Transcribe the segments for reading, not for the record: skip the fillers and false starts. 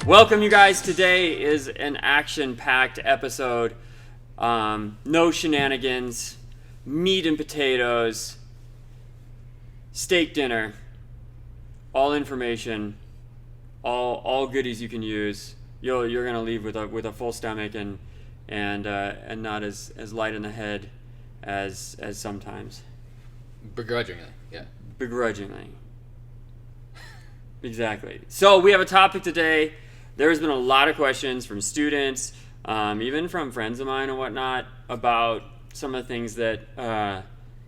Welcome, you guys. Today is an action-packed episode. No shenanigans, meat and potatoes, steak dinner, all information, all goodies you can use. You're gonna leave with a full stomach and not as light in the head as sometimes. Begrudgingly, yeah. Begrudgingly. Exactly. So we have a topic today. There's been a lot of questions from students, even from friends of mine and whatnot, about some of the things that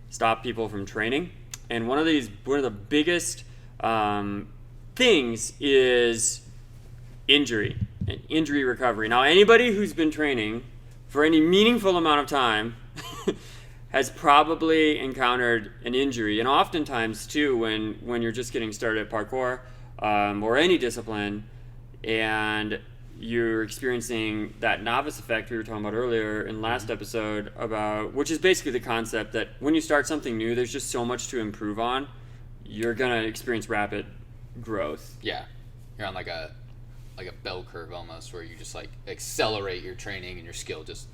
stop people from training. And one of the biggest things is injury and injury recovery. Now, anybody who's been training for any meaningful amount of time has probably encountered an injury. And oftentimes, too, when you're just getting started at parkour or any discipline, and you're experiencing that novice effect we were talking about earlier in last episode, about which is basically the concept that when you start something new, there's just so much to improve on. You're gonna experience rapid growth. Yeah, you're on like a bell curve almost, where you just like accelerate your training and your skill just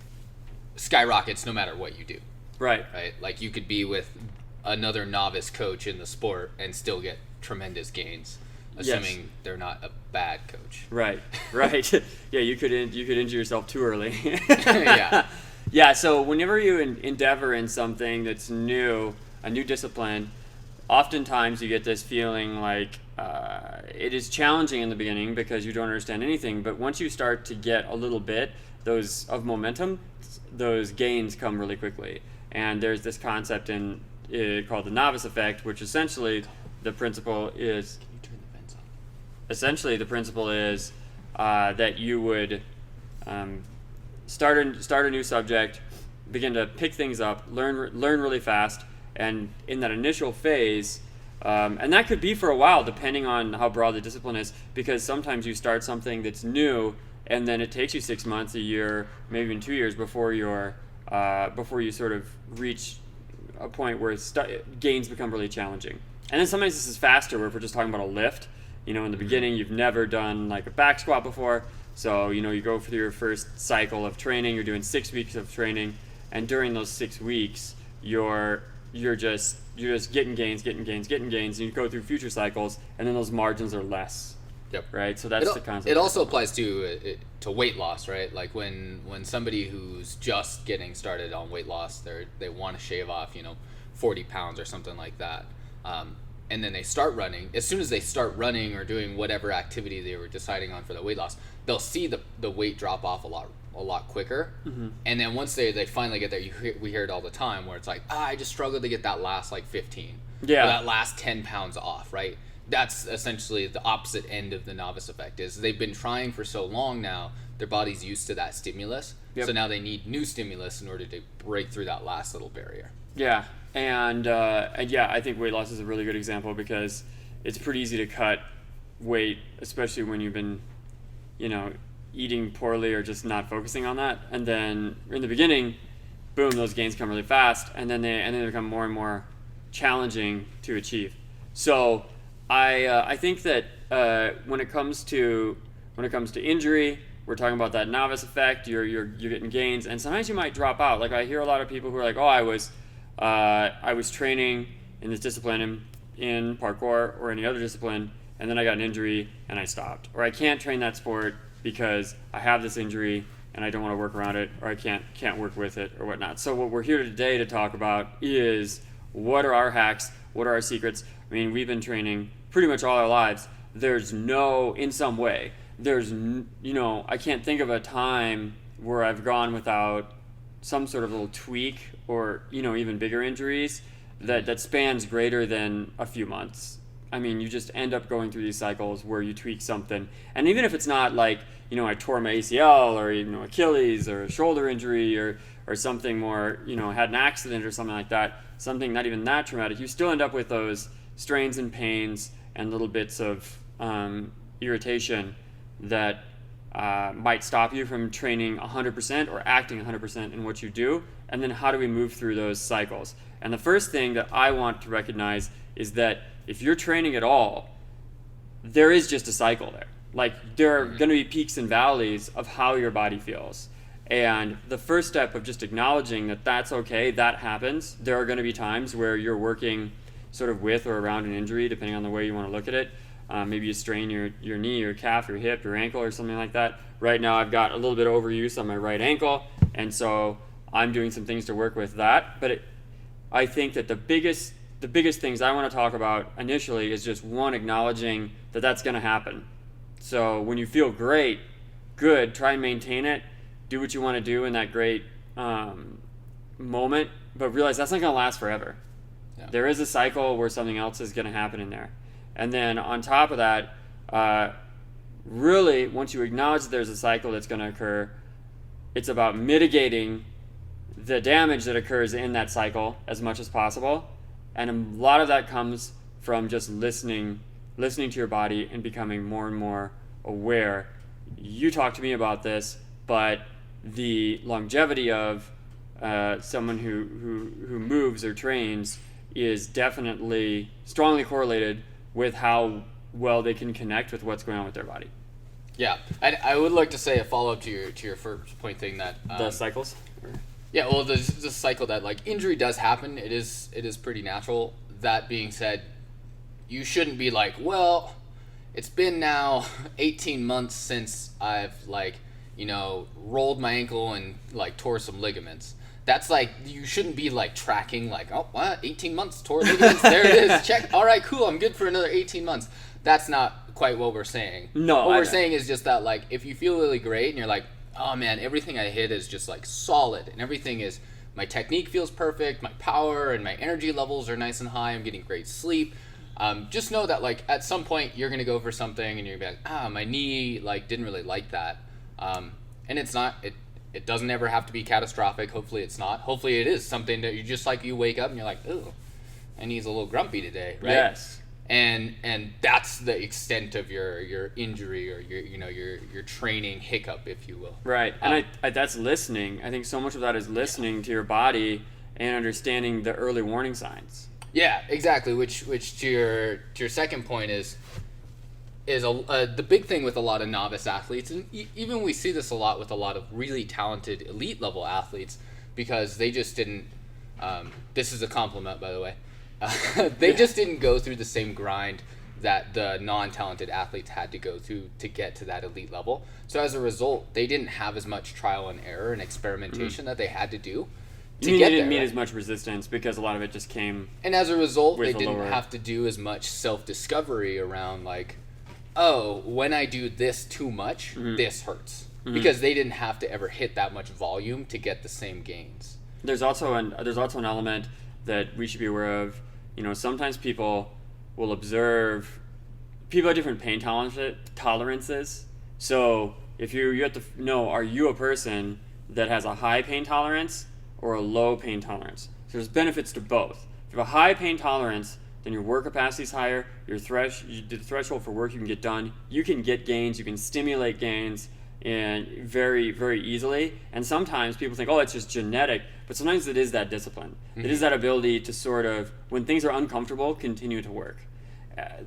skyrockets no matter what you do. Right. Like you could be with another novice coach in the sport and still get tremendous gains, assuming they're not a bad coach. Right. Yeah, you could injure yourself too early. Yeah. Yeah, so whenever you endeavor in something that's new, a new discipline, oftentimes you get this feeling like it is challenging in the beginning because you don't understand anything, but once you start to get a little bit of momentum, those gains come really quickly. And there's this concept called the novice effect, which essentially the principle is that you would start a new subject, begin to pick things up, learn really fast, and in that initial phase, and that could be for a while depending on how broad the discipline is, because sometimes you start something that's new and then it takes you 6 months, a year, maybe even 2 years before you sort of reach a point where gains become really challenging. And then sometimes this is faster, where if we're just talking about a lift, in the beginning you've never done like a back squat before, so you go through your first cycle of training, you're doing 6 weeks of training, and during those 6 weeks you're just getting gains, and you go through future cycles, and then those margins are less. Yep. Right. So that's the concept. It also applies to weight loss, right? Like when somebody who's just getting started on weight loss, they want to shave off 40 pounds or something like that, and then they start running. As soon as they start running or doing whatever activity they were deciding on for the weight loss, they'll see the weight drop off a lot quicker. Mm-hmm. And then once they finally get there, we hear it all the time, where it's like, I just struggled to get that last 15, or that last 10 pounds off, right? That's essentially the opposite end of the novice effect. Is they've been trying for so long now, their body's used to that stimulus. Yep. So now they need new stimulus in order to break through that last little barrier. Yeah, and I think weight loss is a really good example, because it's pretty easy to cut weight, especially when you've been, eating poorly or just not focusing on that. And then in the beginning, boom, those gains come really fast, and then they become more and more challenging to achieve. So I think that when it comes to injury, we're talking about that novice effect. You're getting gains, and sometimes you might drop out. Like I hear a lot of people who are like, I was training in this discipline in parkour or any other discipline, and then I got an injury and I stopped, or I can't train that sport because I have this injury and I don't want to work around it, or I can't work with it or whatnot. So what we're here today to talk about is, what are our hacks? What are our secrets? I mean, we've been training pretty much all our lives. In some way, I can't think of a time where I've gone without some sort of little tweak or, even bigger injuries that spans greater than a few months. I mean, you just end up going through these cycles where you tweak something. And even if it's not like, I tore my ACL or, Achilles or a shoulder injury or something more, had an accident or something like that, something not even that traumatic, you still end up with those strains and pains and little bits of irritation that might stop you from training 100% or acting 100% in what you do. And then how do we move through those cycles? And the first thing that I want to recognize is that if you're training at all, there is just a cycle there. Like, there are going to be peaks and valleys of how your body feels. And the first step of just acknowledging that that's okay, that happens. There are going to be times where you're working sort of with or around an injury, depending on the way you want to look at it. Maybe you strain your knee, your calf, your hip, your ankle, or something like that. Right now I've got a little bit of overuse on my right ankle, and so I'm doing some things to work with that. But I think that the biggest things I want to talk about initially is just one, acknowledging that that's going to happen. So when you feel great, good, try and maintain it. Do what you want to do in that great moment, but realize that's not going to last forever. Yeah. There is a cycle where something else is going to happen in there. And then on top of that, really, once you acknowledge that there's a cycle that's going to occur, it's about mitigating the damage that occurs in that cycle as much as possible. And a lot of that comes from just listening to your body and becoming more and more aware. You talked to me about this, but the longevity of someone who moves or trains is definitely strongly correlated with how well they can connect with what's going on with their body. Yeah, I would like to say a follow-up to your first point thing that the cycles. Yeah, well, the cycle that like injury does happen. It is pretty natural. That being said, you shouldn't be like, well, it's been now 18 months since I've rolled my ankle and like tore some ligaments. That's like, you shouldn't be like tracking like, oh, what, 18 months, tore ligaments, there it is, check, all right, cool, I'm good for another 18 months. That's not quite what we're saying. No, what we're saying is just that like, if you feel really great and you're like, oh man, everything I hit is just like solid and everything is, my technique feels perfect, my power and my energy levels are nice and high, I'm getting great sleep. Just know that like at some point you're gonna go for something and you're gonna be like, my knee like didn't really like that. And it's not, it doesn't ever have to be catastrophic. Hopefully it's not. Hopefully it is something that you just like, you wake up and you're like, ooh, my knee's a little grumpy today, right? Yes. And that's the extent of your injury or your training hiccup, if you will. Right. And I that's listening. I think so much of that is listening to your body and understanding the early warning signs. Yeah, exactly. Which to your second point is the big thing with a lot of novice athletes, and even we see this a lot with a lot of really talented elite level athletes, because they just didn't. This is a compliment, by the way. They just didn't go through the same grind that the non-talented athletes had to go through to get to that elite level. So as a result, they didn't have as much trial and error and experimentation that they had to do. They didn't meet as much resistance because a lot of it just came. And as a result, they didn't have to do as much self-discovery around like, oh, when I do this too much, this hurts. Because they didn't have to ever hit that much volume to get the same gains. There's also an element that we should be aware of. Sometimes people will observe people have different pain tolerances. So if you have to know, are you a person that has a high pain tolerance or a low pain tolerance? So there's benefits to both. If you have a high pain tolerance, then your work capacity is higher, the threshold for work you can get done, you can get gains, you can stimulate gains and very, very easily. And sometimes people think, oh, it's just genetic, but sometimes it is that discipline. It is that ability to sort of, when things are uncomfortable, continue to work.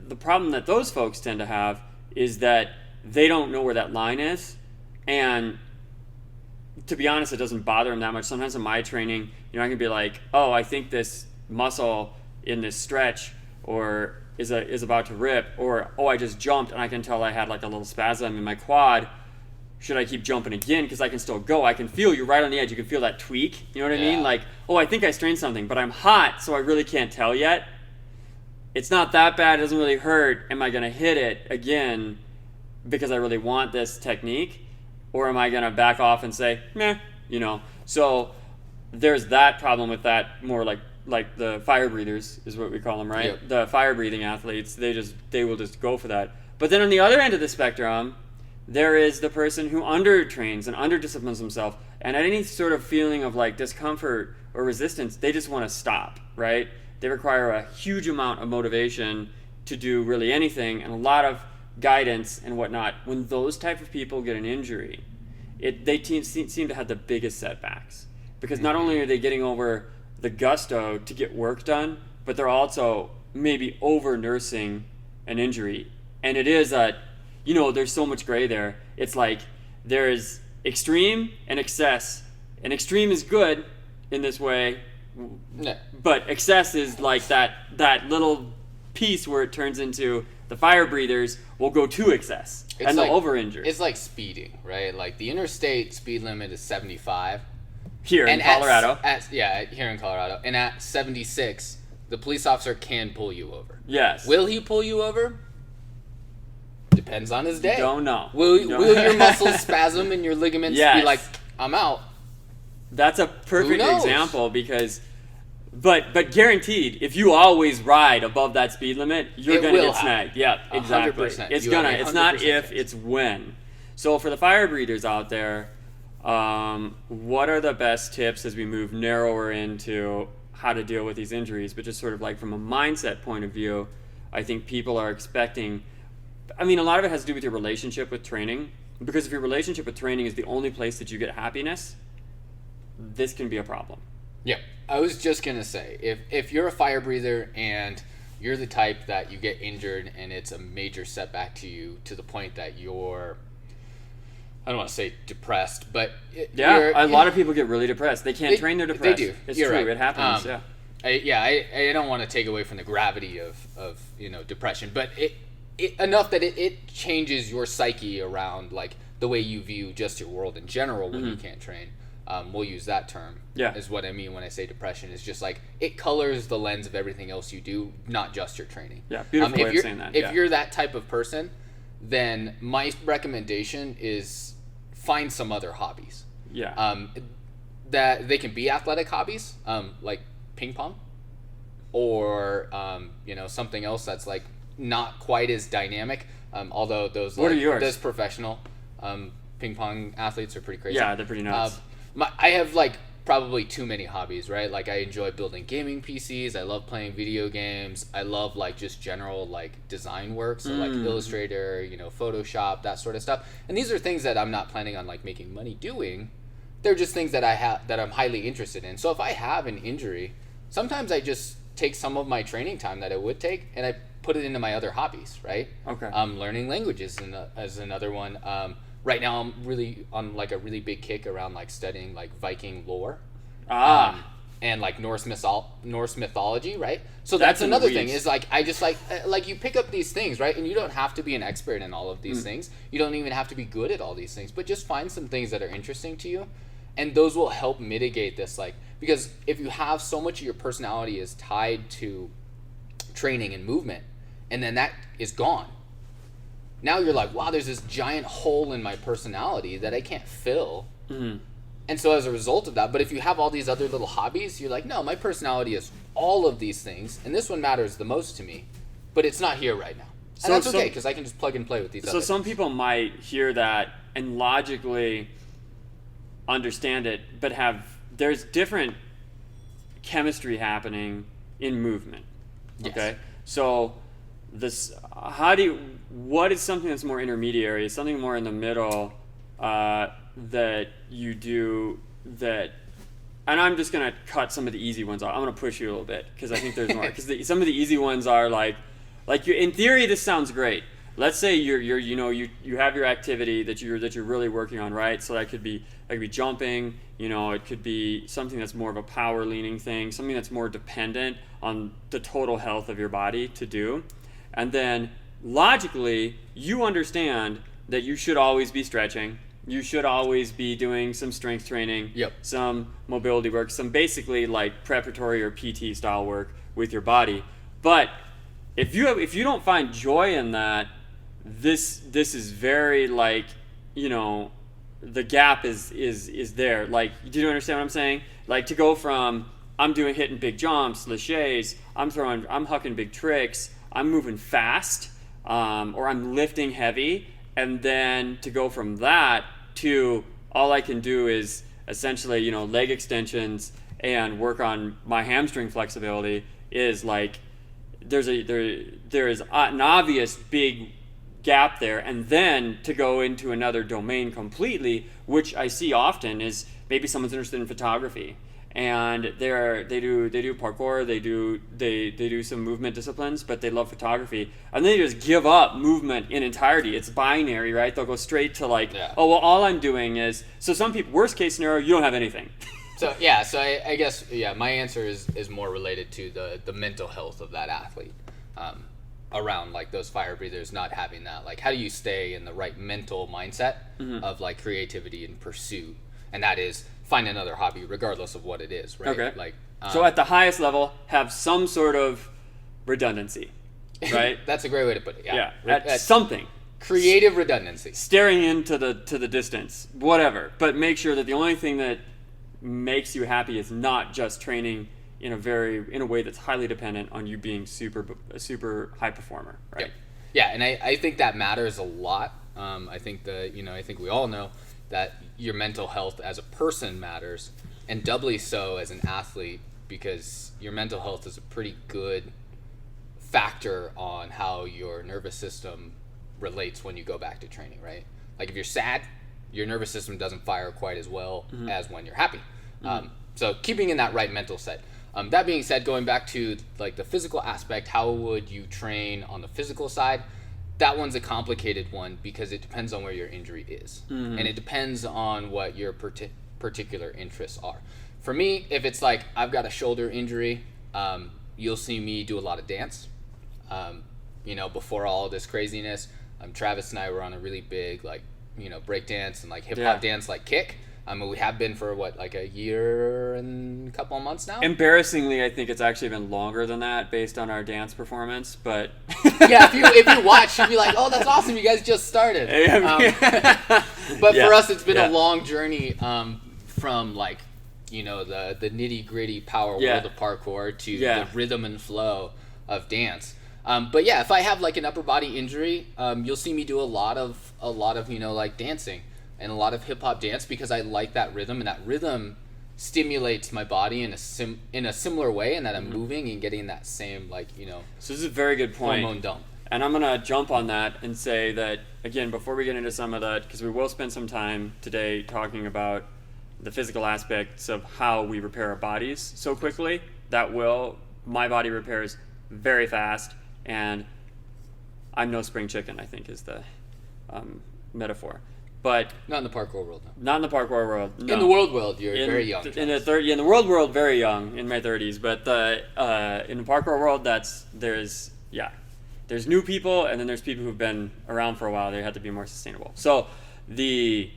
The problem that those folks tend to have is that they don't know where that line is, and to be honest, it doesn't bother them that much. Sometimes in my training, I can be like, oh, I think this muscle in this stretch or is about to rip, or oh, I just jumped and I can tell I had like a little spasm in my quad. Should I keep jumping again? Because I can still go. I can feel, you're right on the edge. You can feel that tweak. You know what I mean? Like, oh, I think I strained something, but I'm hot, so I really can't tell yet. It's not that bad. It doesn't really hurt. Am I going to hit it again because I really want this technique? Or am I going to back off and say, meh, So there's that problem with that, more like the fire breathers is what we call them, right? Yep. The fire breathing athletes, they will just go for that. But then on the other end of the spectrum, there is the person who undertrains and underdisciplines himself, and at any sort of feeling of like discomfort or resistance, they just want to stop, right? They require a huge amount of motivation to do really anything and a lot of guidance and whatnot. When those type of people get an injury, they seem to have the biggest setbacks, because not only are they getting over the gusto to get work done, but they're also maybe over nursing an injury. And it is there's so much gray there. It's like there's extreme and excess. And extreme is good in this way, but excess is like that little piece where it turns into the fire breathers will go to excess and they'll over-injure. It's like speeding, right? Like the interstate speed limit is 75. Here in Colorado. Here in Colorado. And at 76, the police officer can pull you over. Yes. Will he pull you over? Depends on his day. Don't know. Will your muscles spasm and your ligaments be like, I'm out? That's a perfect example because, but guaranteed, if you always ride above that speed limit, you're going to get snagged. Yeah, exactly. 100%. It's not if, it's when. So for the fire breathers out there, what are the best tips as we move narrower into how to deal with these injuries? But just sort of like from a mindset point of view, I think people are expecting, a lot of it has to do with your relationship with training, because if your relationship with training is the only place that you get happiness, this can be a problem. Yeah, I was just going to say, if you're a fire breather and you're the type that you get injured and it's a major setback to you to the point that you're, I don't want to say depressed, but a lot of people get really depressed. They can't train, they're depressed. They do. It's You're true. right. It happens. I don't want to take away from the gravity of depression, but it enough that it changes your psyche around like the way you view just your world in general when you can't train. We'll use that term. Is what I mean when I say depression. Is just like it colors the lens of everything else you do, not just your training. Yeah, beautiful way of saying that. If you're that type of person, then my recommendation is find some other hobbies. That they can be athletic hobbies, like ping pong, or something else that's like not quite as dynamic. Although those what are yours? Those professional ping pong athletes are pretty crazy. Yeah, they're pretty nuts. I have like probably too many hobbies, right? Like I enjoy building gaming PCs. I love playing video games. I love like just general like design work, so like Illustrator, Photoshop, that sort of stuff. And these are things that I'm not planning on like making money doing. They're just things that I'm highly interested in. So if I have an injury, sometimes I just take some of my training time that I would take and I put it into my other hobbies, right? Okay. Learning languages as another one. Right now, I'm really on like a really big kick around like studying like Viking lore, and like Norse mythology, right? So that's another thing. Is like I just like you pick up these things, right? And you don't have to be an expert in all of these things. You don't even have to be good at all these things, but just find some things that are interesting to you, and those will help mitigate this. Like because if you have so much of your personality is tied to training and movement, and then that is gone. Now you're like, wow, there's this giant hole in my personality that I can't fill. And so as a result of that, but if you have all these other little hobbies, you're like, no, my personality is all of these things, and this one matters the most to me, but it's not here right now. And that's okay, because I can just plug and play with these other things. So some people might hear that and logically understand it, but there's different chemistry happening in movement. Okay? So what is something that's more intermediary, something more in the middle that you do that, and I'm just going to cut some of the easy ones off. I'm going to push you a little bit because I think there's more, because some of the easy ones are like in theory this sounds great. Let's say you have your activity that you're really working on, right? So that could be jumping, it could be something that's more of a power leaning thing, something that's more dependent on the total health of your body to do. And then logically, you understand that you should always be stretching. You should always be doing some strength training, some mobility work, some basically like preparatory or PT style work with your body. But if you don't find joy in that, this is very like, the gap is there. Like, do you understand what I'm saying? Like to go from I'm hitting big jumps, laches, I'm hucking big tricks, I'm moving fast, or I'm lifting heavy, and then to go from that to all I can do is essentially, leg extensions and work on my hamstring flexibility is like there is an obvious big gap there. And then to go into another domain completely, which I see often, is maybe someone's interested in photography and they do parkour, they do some movement disciplines, but they love photography, and they just give up movement in entirety. It's binary, right? They'll go straight to like, oh well, all I'm doing is, so some people, worst case scenario, you don't have anything. So I guess my answer is more related to the mental health of that athlete, around like those fire breathers not having that. Like, how do you stay in the right mental mindset of like creativity and pursuit, and that is find another hobby regardless of what it is, right? Okay. Like, so at the highest level, have some sort of redundancy, right? That's a great way to put it. Yeah. At something. Creative redundancy. Staring into the distance, whatever. But make sure that the only thing that makes you happy is not just training in a way that's highly dependent on you being a super high performer, right? Yeah, and I think that matters a lot. I think I think we all know that your mental health as a person matters, and doubly so as an athlete, because your mental health is a pretty good factor on how your nervous system relates when you go back to training, right? Like, if you're sad, your nervous system doesn't fire quite as well as when you're happy. So keeping in that right mental set. That being said, going back to like the physical aspect, how would you train on the physical side? That one's a complicated one because it depends on where your injury is. And it depends on what your particular interests are. For me, if it's like I've got a shoulder injury, you'll see me do a lot of dance. Before all this craziness, Travis and I were on a really big break dance and like hip hop dance like kick. We have been for like a year and a couple of months now. Embarrassingly, I think it's actually been longer than that based on our dance performance. But yeah, if you watch, you'd be like, "Oh, that's awesome! You guys just started." But for us, it's been a long journey from like the nitty gritty power world of parkour to the rhythm and flow of dance. But yeah, if I have like an upper body injury, you'll see me do a lot of like dancing. And a lot of hip hop dance because I like that rhythm, and that rhythm stimulates my body in a similar way, and that I'm moving and getting that same So this is a very good point. Hormone dump. And I'm gonna jump on that and say that again before we get into some of that, because we will spend some time today talking about the physical aspects of how we repair our bodies so quickly. My body repairs very fast, and I'm no spring chicken, I think is the metaphor. But not in the parkour world. No. Not in the parkour world. No. In the world, you're very young. In the world, very young, in my 30s. But in the parkour world, there's new people, and then there's people who've been around for a while. They have to be more sustainable. So the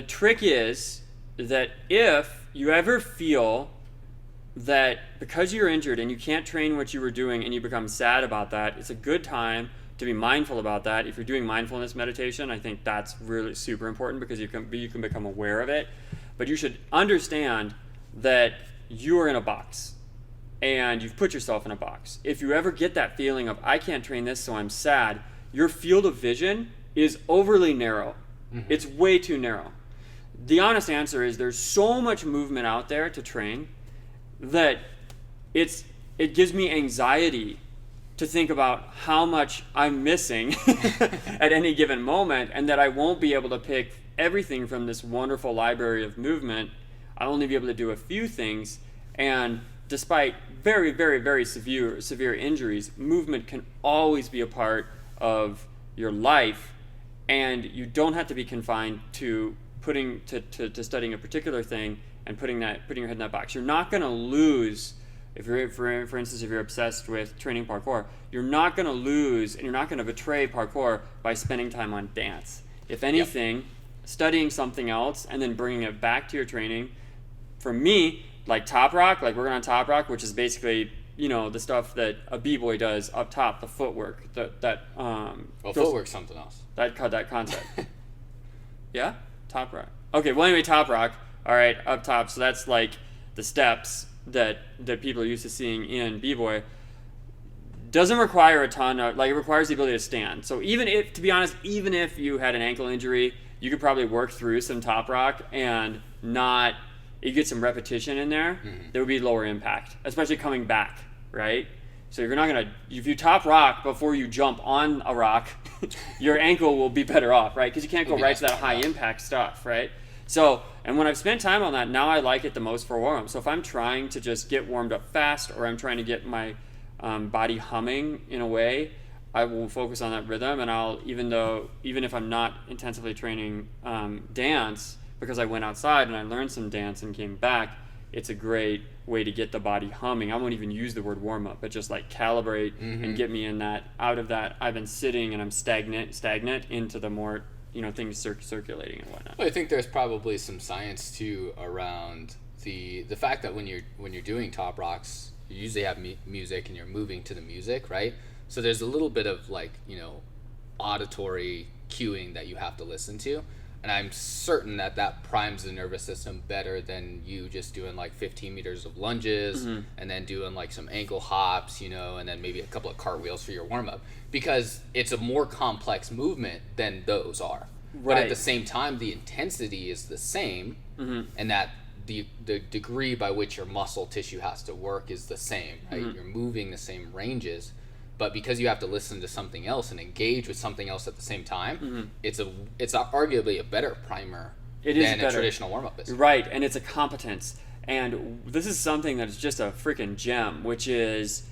trick is that if you ever feel that because you're injured and you can't train what you were doing and you become sad about that, it's a good time to be mindful about that. If you're doing mindfulness meditation, I think that's really super important because you can become aware of it. But you should understand that you are in a box and you've put yourself in a box. If you ever get that feeling of I can't train this so I'm sad, your field of vision is overly narrow. It's way too narrow. The honest answer is there's so much movement out there to train that it gives me anxiety to think about how much I'm missing at any given moment, and that I won't be able to pick everything from this wonderful library of movement. I'll only be able to do a few things, and despite very, very, very severe injuries, movement can always be a part of your life, and you don't have to be confined to studying a particular thing and putting your head in that box. You're not going to lose. If you're, for instance, if you're obsessed with training parkour, you're not going to lose and you're not going to betray parkour by spending time on dance. If anything, studying something else and then bringing it back to your training. For me, like top rock, like we're on top rock, which is basically the stuff that a b-boy does up top, the footwork. Footwork's something else. That concept. Yeah, top rock. Okay, well anyway, top rock. All right, up top. So that's like the steps that people are used to seeing in b-boy. Doesn't require a ton of, it requires the ability to stand. So even if you had an ankle injury, you could probably work through some top rock and you get some repetition in there. There would be lower impact, especially coming back, right? So if you top rock before you jump on a rock, your ankle will be better off, right? Because you can't go right to that high impact stuff, right? So, and when I've spent time on that, now I like it the most for warm-up. So if I'm trying to just get warmed up fast, or I'm trying to get my body humming in a way, I will focus on that rhythm, and I'll, even if I'm not intensively training dance, because I went outside and I learned some dance and came back, it's a great way to get the body humming. I won't even use the word warm up, but just like calibrate and get me in that, out of that I've been sitting and I'm stagnant into the more, things circulating and whatnot. Well, I think there's probably some science too around the fact that when you're doing top rocks, you usually have music and you're moving to the music, right? So there's a little bit of like, auditory cueing that you have to listen to. And I'm certain that primes the nervous system better than you just doing like 15 meters of lunges and then doing like some ankle hops, and then maybe a couple of cartwheels for your warm up, because it's a more complex movement than those are. Right. But at the same time, the intensity is the same, and that the degree by which your muscle tissue has to work is the same, right? You're moving the same ranges. But because you have to listen to something else and engage with something else at the same time, it's arguably a better primer than a traditional warm-up is. Right, and it's a competence. And this is something that is just a freaking gem, which is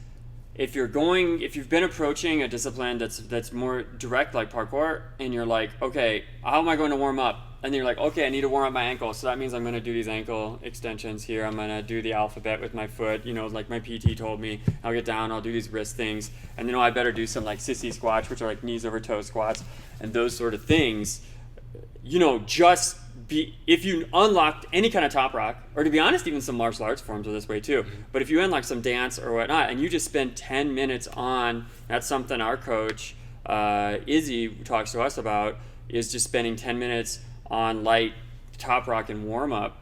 if you've been approaching a discipline that's more direct like parkour, and you're like, okay, how am I going to warm up? And then you're like, okay, I need to warm up my ankle, so that means I'm going to do these ankle extensions here. I'm going to do the alphabet with my foot, like my PT told me. I'll get down, I'll do these wrist things, and then I better do some like sissy squats, which are like knees over toe squats, and those sort of things. If you unlocked any kind of top rock, or to be honest, even some martial arts forms are this way too, but if you unlock some dance or whatnot, and you just spend 10 minutes on, that's something our coach, Izzy, talks to us about, is just spending 10 minutes on light top rock and warm up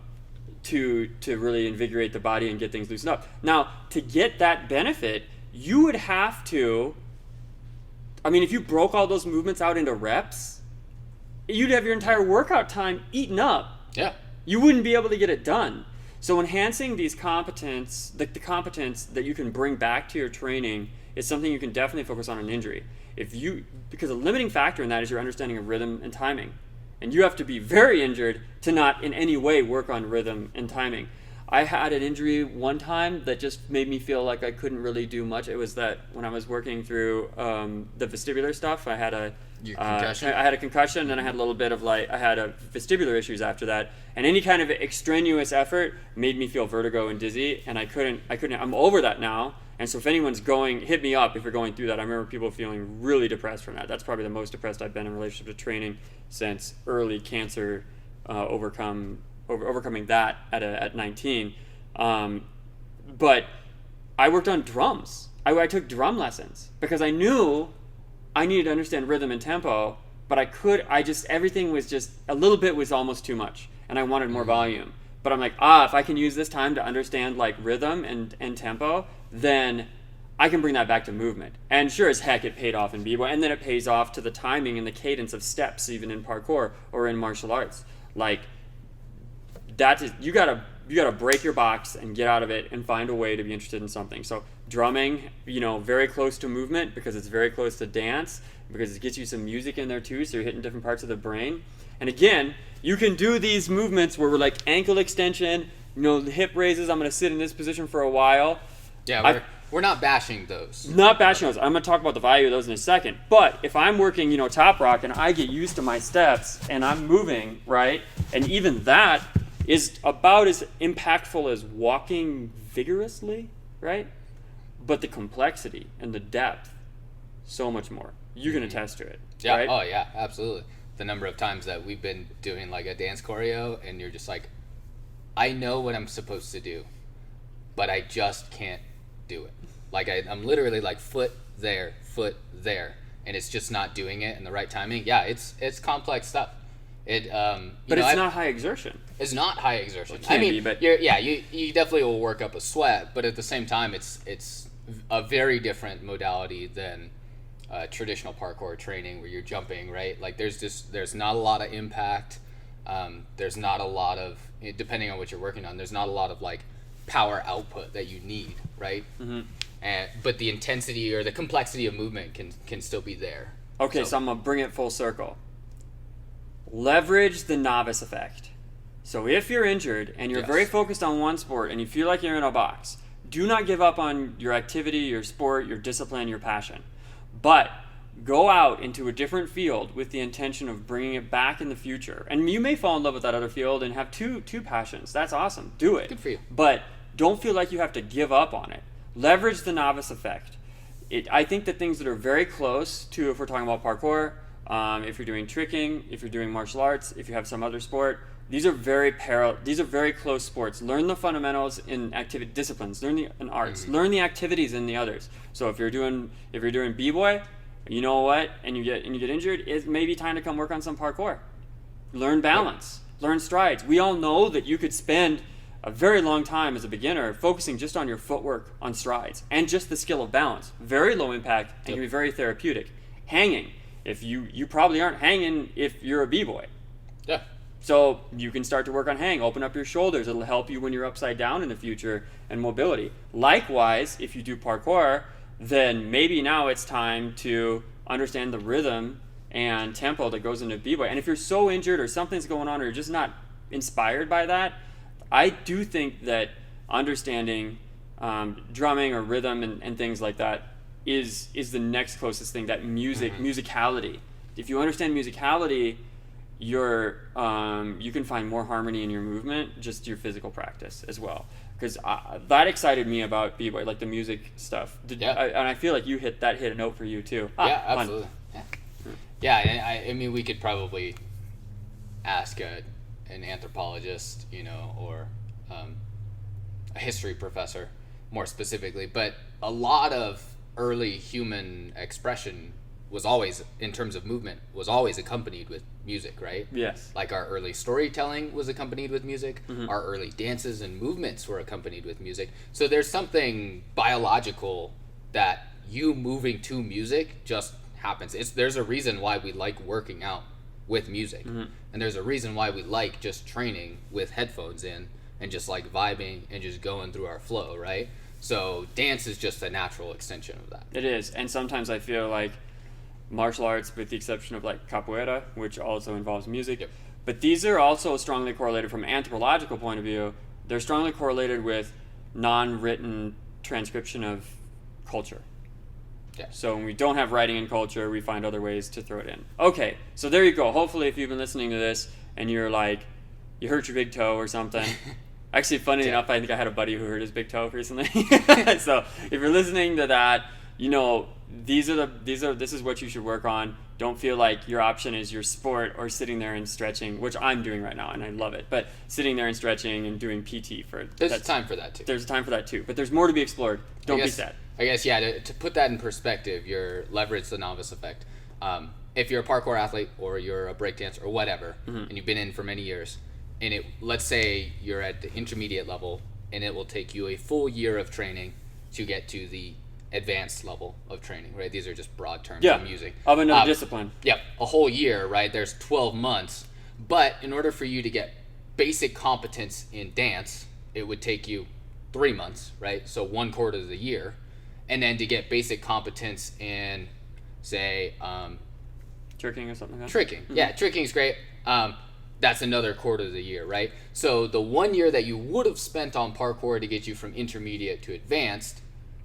to really invigorate the body and get things loosened up. Now, to get that benefit, you would have to, if you broke all those movements out into reps, you'd have your entire workout time eaten up. Yeah. You wouldn't be able to get it done. So enhancing these competence, the competence that you can bring back to your training, is something you can definitely focus on an injury. Because a limiting factor in that is your understanding of rhythm and timing. And you have to be very injured to not in any way work on rhythm and timing. I had an injury one time that just made me feel like I couldn't really do much. It was that when I was working through the vestibular stuff, I had a concussion, and I had a little bit of I had vestibular issues after that. And any kind of extraneous effort made me feel vertigo and dizzy, and I couldn't. I'm over that now. And so if anyone's hit me up if you're going through that. I remember people feeling really depressed from that. That's probably the most depressed I've been in relationship to training since early cancer, overcoming that at 19. But I worked on drums. I took drum lessons because I knew I needed to understand rhythm and tempo, but everything was just, a little bit was almost too much, and I wanted more volume. But I'm like, if I can use this time to understand like rhythm and tempo, then I can bring that back to movement. And sure as heck, it paid off in b-boy, and then it pays off to the timing and the cadence of steps, even in parkour or in martial arts. Like, that is, you gotta break your box and get out of it and find a way to be interested in something. So drumming, very close to movement because it's very close to dance, because it gets you some music in there too, so you're hitting different parts of the brain. And again, you can do these movements where we're like ankle extension, hip raises. I'm going to sit in this position for a while. Yeah, we're not bashing those. Not bashing those. I'm going to talk about the value of those in a second. But if I'm working, top rock, and I get used to my steps and I'm moving, right? And even that is about as impactful as walking vigorously, right? But the complexity and the depth, so much more. You can attest to it. Yeah. Right? Oh, yeah, absolutely. The number of times that we've been doing like a dance choreo and you're just like, I know what I'm supposed to do, but I just can't do it. Like I'm literally like foot there, and it's just not doing it in the right timing. Yeah, it's complex stuff. But it's not high exertion. It's not high exertion. Well, it can be, but you definitely will work up a sweat, but at the same time, it's a very different modality than traditional parkour training where you're jumping, right? Like there's not a lot of impact. There's not a lot of, depending on what you're working on, there's not a lot of like power output that you need, right? Mm-hmm. But the intensity or the complexity of movement can still be there. Okay, so I'm gonna bring it full circle. Leverage the novice effect. So if you're injured and you're Yes. very focused on one sport and you feel like you're in a box, do not give up on your activity, your sport, your discipline, your passion. But go out into a different field with the intention of bringing it back in the future. And you may fall in love with that other field and have two passions. That's awesome. Do it. Good for you. But don't feel like you have to give up on it. Leverage the novice effect. I think that things that are very close to, if we're talking about parkour, if you're doing tricking, if you're doing martial arts, if you have some other sport, these are very close sports. Learn the fundamentals in activity disciplines. Learn in arts. Mm-hmm. Learn the activities in the others. So if you're doing b-boy, you know what, and you get injured, it may be time to come work on some parkour. Learn balance. Learn strides. We all know that you could spend a very long time as a beginner focusing just on your footwork on strides and just the skill of balance. Very low impact and can be very therapeutic. Hanging. If you probably aren't hanging if you're a b-boy. Yeah. So you can start to work on hang. Open up your shoulders. It'll help you when you're upside down in the future and mobility. Likewise, if you do parkour, then maybe now it's time to understand the rhythm and tempo that goes into b-boy. And if you're so injured or something's going on or you're just not inspired by that, I do think that understanding drumming or rhythm and things like that is the next closest thing. That musicality. If you understand musicality, you can find more harmony in your movement, just your physical practice as well. Because that excited me about b-boy, like the music stuff. And I feel like hit a note for you too. Yeah, absolutely. Yeah, and I mean, we could probably ask an anthropologist, or a history professor more specifically, but a lot of early human expression was always, in terms of movement, was always accompanied with music, right? Yes. Like our early storytelling was accompanied with music. Mm-hmm. Our early dances and movements were accompanied with music. So there's something biological that you moving to music just happens. There's a reason why we like working out with music. Mm-hmm. And there's a reason why we like just training with headphones in and just like vibing and just going through our flow, right? So dance is just a natural extension of that. It is. And sometimes I feel like martial arts, with the exception of like capoeira, which also involves music, Yep. but these are also strongly correlated from an anthropological point of view. They're strongly correlated with non-written transcription of culture. Yeah. So when we don't have writing in culture, we find other ways to throw it in. Okay, so there you go. Hopefully if you've been listening to this and you're like, you hurt your big toe or something. Actually, funny enough, I think I had a buddy who hurt his big toe recently. So if you're listening to that, this is what you should work on. Don't feel like your option is your sport or sitting there and stretching, which I'm doing right now and I love it. But sitting there and stretching and doing PT there's a time for that too. There's a time for that too. But there's more to be explored. Don't be sad. I guess, yeah, to put that in perspective, leverage the novice effect. If you're a parkour athlete or you're a breakdancer or whatever, and you've been in for many years, and let's say you're at the intermediate level, and it will take you a full year of training to get to the advanced level of training, right? These are just broad terms I'm using. Of another discipline. Yep, a whole year, right? There's 12 months. But in order for you to get basic competence in dance, it would take you 3 months, right? So 1/4 of the year. And then to get basic competence in, say, Tricking or something like that? tricking. Yeah, tricking is great. That's another 1/4 of the year, right? So the 1 year that you would have spent on parkour to get you from intermediate to advanced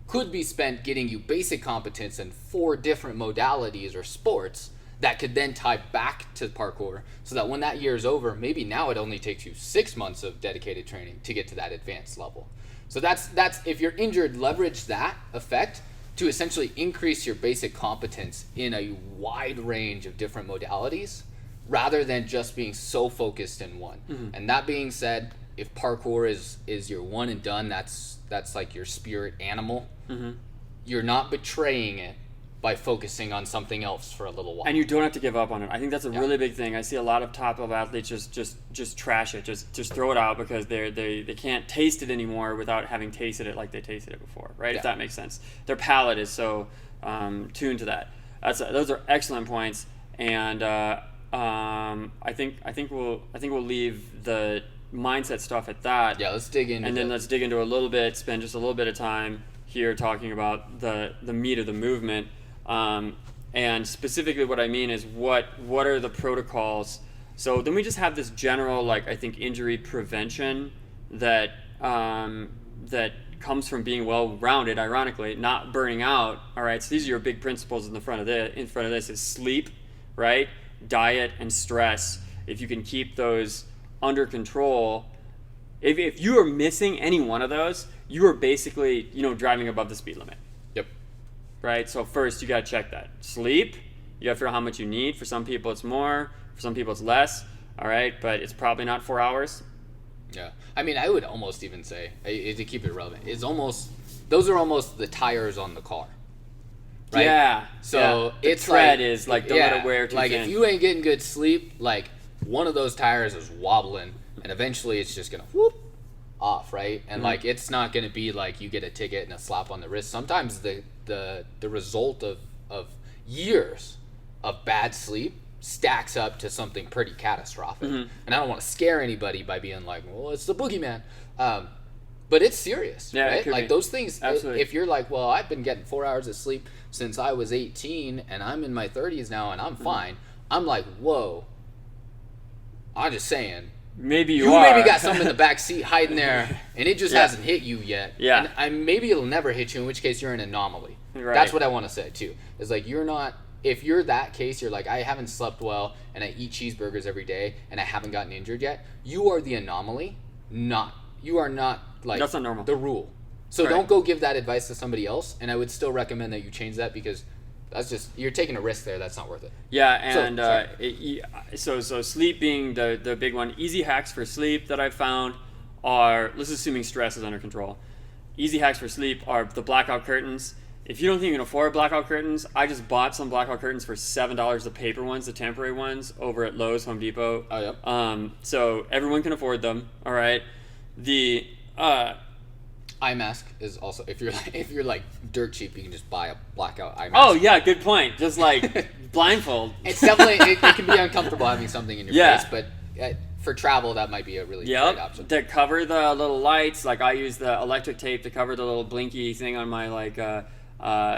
could be spent getting you basic competence in 4 different modalities or sports that could then tie back to parkour, so that when that year is over, maybe now it only takes you 6 months of dedicated training to get to that advanced level. So that's if you're injured, leverage that effect to essentially increase your basic competence in a wide range of different modalities, rather than just being so focused in one. And that being said, if parkour is your one and done, that's like your spirit animal, you're not betraying it by focusing on something else for a little while. And you don't have to give up on it. I think that's a really big thing. I see a lot of top level athletes just trash it, just throw it out because they can't taste it anymore without having tasted it like they tasted it before, right? If that makes sense. Their palate is so tuned to that. Those are excellent points, and I think we'll leave the mindset stuff at that. Yeah, let's dig into and then let's dig into a little bit. Spend just a little bit of time here talking about the meat of the movement. And specifically what I mean is what are the protocols So then we just have this general, like, I think, injury prevention that that comes from being well-rounded, ironically, not burning out. All right, so these are your big principles in front of this is sleep, right? Diet and stress. If you can keep those under control, if you are missing any one of those, you are basically, driving above the speed limit. Yep. Right? So first you got to check that. Sleep, you have to figure out how much you need. For some people it's more, for some people it's less. All right, but it's probably not 4 hours. Yeah. I mean, I would almost even say, to keep it relevant, those are almost the tires on the car. Right? Yeah. So the it's tread like, is like, don't let it wear too like thin. if you ain't getting good sleep, like one of those tires is wobbling, and eventually it's just gonna whoop off, right? And like it's not gonna be like you get a ticket and a slap on the wrist. Sometimes the result of years of bad sleep stacks up to something pretty catastrophic. And I don't want to scare anybody by being like, well, it's the boogeyman. But it's serious, Yeah, right? Like those things, Absolutely. if you're like, well, I've been getting 4 hours of sleep since I was 18 and I'm in my 30s now and I'm fine. I'm like, whoa. I'm just saying. Maybe You are. maybe got something in the back seat hiding there and it just Yeah. hasn't hit you yet. Yeah. And maybe it'll never hit you, in which case you're an anomaly. Right. That's what I want to say too. Is like you're not, if you're that case, you're like, I haven't slept well and I eat cheeseburgers every day and I haven't gotten injured yet. You are the anomaly, you are not like That's not normal. the rule. So Right. don't go give that advice to somebody else, and I would still recommend that you change that because that's just, you're taking a risk there. That's not worth it. Yeah, and so sleep being the big one. Easy hacks for sleep that I've found are, let's assuming stress is under control. Easy hacks for sleep are the blackout curtains. If you don't think you can afford blackout curtains, I just bought some blackout curtains for $7, the paper ones, the temporary ones, over at Lowe's, Home Depot. Oh, yep. So everyone can afford them. All right. The Eye mask is also, if you're like dirt cheap, you can just buy a blackout eye mask. oh yeah, good point. Just like blindfold. It's definitely, it can be uncomfortable having something in your Yeah. face, but for travel, that might be a really great Yep, option. to cover the little lights. Like I use the electric tape to cover the little blinky thing on my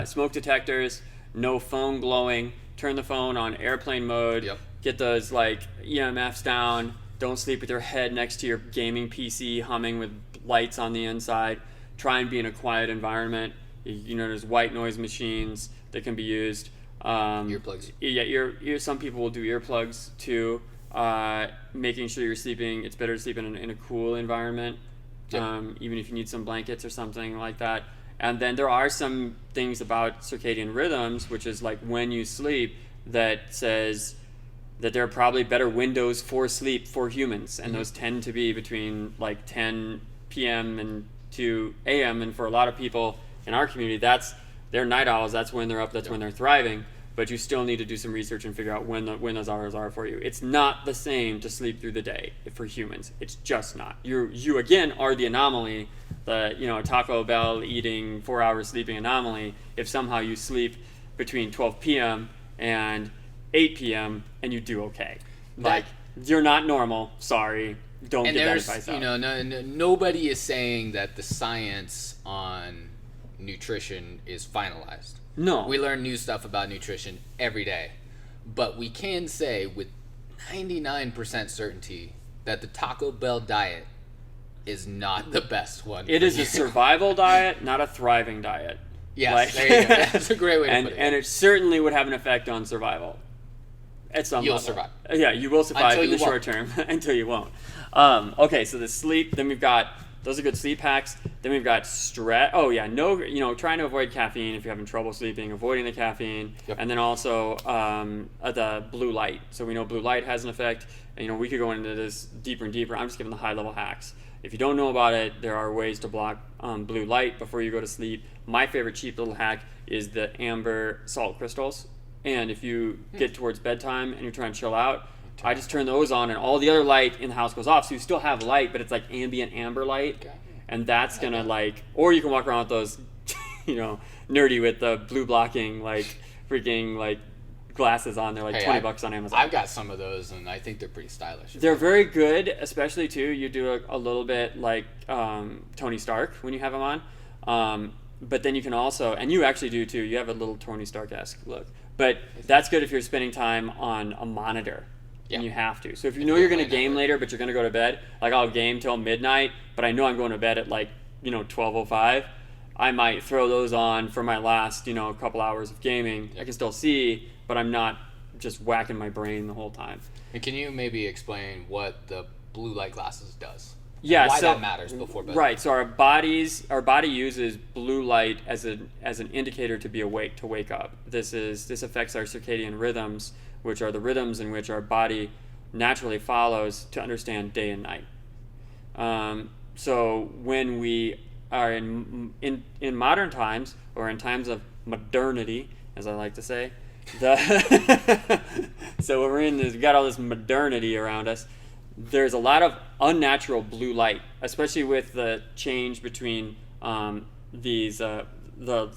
smoke detectors. No phone glowing. Turn the phone on airplane mode. Yep. Get those like EMFs down. Don't sleep with your head next to your gaming PC humming with lights on the inside. Try and be in a quiet environment. There's white noise machines that can be used. Earplugs. Yeah, some people will do earplugs too. Making sure you're sleeping. It's better to sleep in a cool environment, Yep. even if you need some blankets or something like that. And then there are some things about circadian rhythms, which is like when you sleep, that says that there are probably better windows for sleep for humans, and those tend to be between like 10 p.m. and 2 a.m. And for a lot of people in our community, they're night owls. That's when they're up. That's when they're thriving. But you still need to do some research and figure out when those hours are for you. It's not the same to sleep through the day for humans. It's just not. You again are the anomaly, the Taco Bell eating 4 hours sleeping anomaly. If somehow you sleep between 12 p.m. and 8 p.m. and you do okay, you're not normal. Sorry, don't get that advice out. Nobody is saying that the science on nutrition is finalized. No. We learn new stuff about nutrition every day. But we can say with 99% certainty that the Taco Bell diet is not the best one. It is a survival diet, not a thriving diet. Yes, there you go. That's a great way to put it. And it certainly would have an effect on survival. At some You'll level. survive. Yeah, you will survive Until in the you short term until you won't. Okay, so the sleep, then we've got, those are good sleep hacks. Then we've got stress. Oh yeah, trying to avoid caffeine if you're having trouble sleeping, avoiding the caffeine. Yep. And then also the blue light. So we know blue light has an effect. And, we could go into this deeper and deeper. I'm just giving the high level hacks. If you don't know about it, there are ways to block blue light before you go to sleep. My favorite cheap little hack is the amber salt crystals. And if you get towards bedtime and you're trying to chill out, I just turn those on and all the other light in the house goes off. So you still have light, but it's like ambient amber light. Okay. And that's going to or you can walk around with those, nerdy with the blue blocking, freaking glasses on. They're like $20 on Amazon. I've got some of those and I think they're pretty stylish. They're very good, especially too. You do a little bit like Tony Stark when you have them on. But then you can also, and you actually do too, you have a little Tony Stark-esque look. But that's good if you're spending time on a monitor. Yeah. and you have to. So if you know you're going to game network. later, but you're going to go to bed, like I'll game till midnight, but I know I'm going to bed at like 12:05. I might throw those on for my last couple hours of gaming. I can still see, but I'm not just whacking my brain the whole time. And can you maybe explain what the blue light glasses does? Yeah, And why so that matters before bed? right. So our body uses blue light as an indicator to be awake, to wake up. This affects our circadian rhythms, which are the rhythms in which our body naturally follows to understand day and night. So when we are in modern times, or in times of modernity, as I like to say, so when we've got all this modernity around us, there's a lot of unnatural blue light, especially with the change between the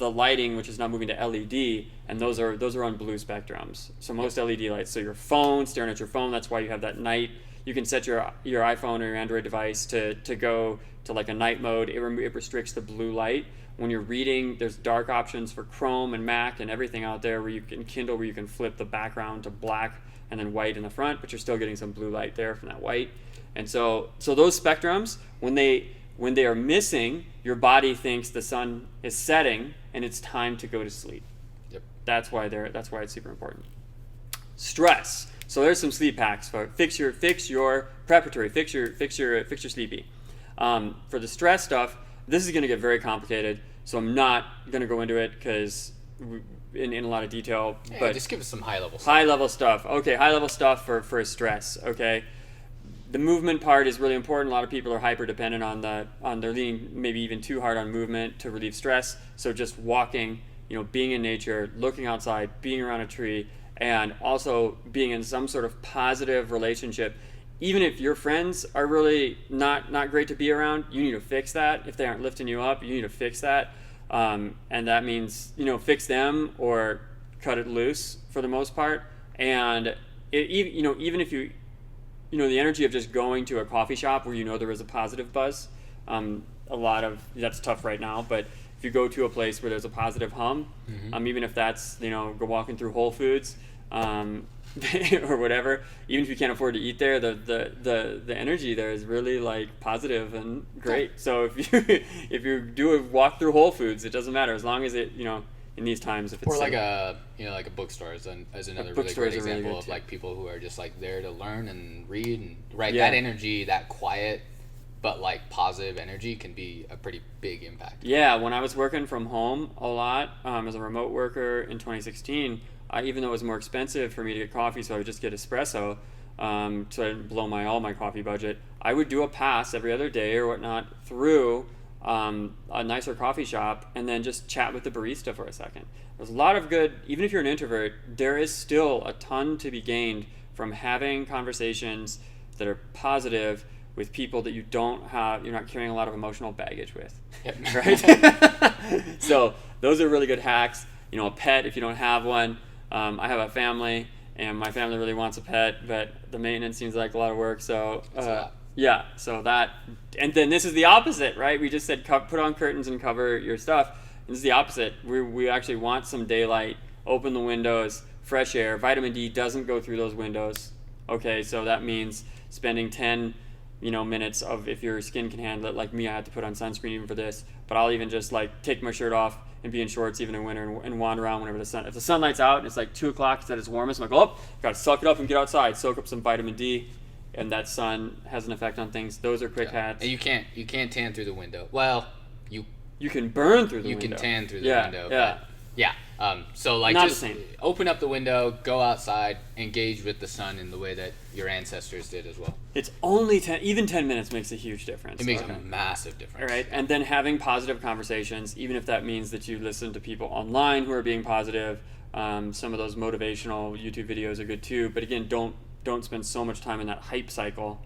lighting, which is now moving to LED, and those are on blue spectrums. So most LED lights. So your phone, staring at your phone, that's why you have that night. You can set your iPhone or your Android device to go to like a night mode. It restricts the blue light. When you're reading, there's dark options for Chrome and Mac and everything out there where you can Kindle, where you can flip the background to black and then white in the front, but you're still getting some blue light there from that white. And so those spectrums, when they are missing, your body thinks the sun is setting and it's time to go to sleep. Yep. That's why it's super important. Stress. So there's some sleep hacks for fix your preparatory, fix your sleepy. For the stress stuff, this is going to get very complicated, so I'm not going to go into it because in a lot of detail. Yeah, but just give us some high level stuff. High level stuff. Okay, high level stuff for stress. Okay, the movement part is really important. A lot of people are hyper dependent on they're leaning maybe even too hard on movement to relieve stress. So just walking, being in nature, looking outside, being around a tree, and also being in some sort of positive relationship. Even if your friends are really not great to be around, you need to fix that. If they aren't lifting you up, you need to fix that. And that means, fix them or cut it loose for the most part. And even if you, the energy of just going to a coffee shop where there is a positive buzz, that's tough right now. But if you go to a place where there's a positive hum, even if that's go walking through Whole Foods, or whatever, even if you can't afford to eat there, the energy there is really like positive and great. So if you do a walk through Whole Foods, it doesn't matter as long as it in these times, if it's or like a bookstore as another really great example of like people who are just like there to learn and read and that energy, that quiet but like positive energy can be a pretty big impact. Yeah, when I was working from home a lot as a remote worker in 2016, even though it was more expensive for me to get coffee, so I would just get espresso, so I didn't blow all my coffee budget. I would do a pass every other day or whatnot through a nicer coffee shop and then just chat with the barista for a second. There's a lot of good, even if you're an introvert, there is still a ton to be gained from having conversations that are positive with people that you're not carrying a lot of emotional baggage with. Yep. Right? So those are really good hacks. A pet, if you don't have one. I have a family, and my family really wants a pet, but the maintenance seems like a lot of work. So yeah, so that, and then this is the opposite, right? We just said put on curtains and cover your stuff. And this is the opposite. We actually want some daylight, open the windows, fresh air. Vitamin D doesn't go through those windows. Okay, so that means spending 10 minutes of, if your skin can handle it, like me, I have to put on sunscreen even for this, but I'll even just like take my shirt off and be in shorts even in winter and wander around whenever if the sunlight's out and it's like 2 o'clock, it's at its warmest, I'm like, gotta suck it up and get outside, soak up some vitamin D, and that sun has an effect on things. Those are quick hacks. And you can't tan through the window. Well, you can burn through the window. You can tan through the window. Yeah. Yeah. So like Not just the same. Open up the window, go outside, engage with the sun in the way that your ancestors did as well. It's only 10 minutes makes a huge difference. It makes a massive difference. All right, and then having positive conversations, even if that means that you listen to people online who are being positive. Some of those motivational YouTube videos are good too, but again, don't spend so much time in that hype cycle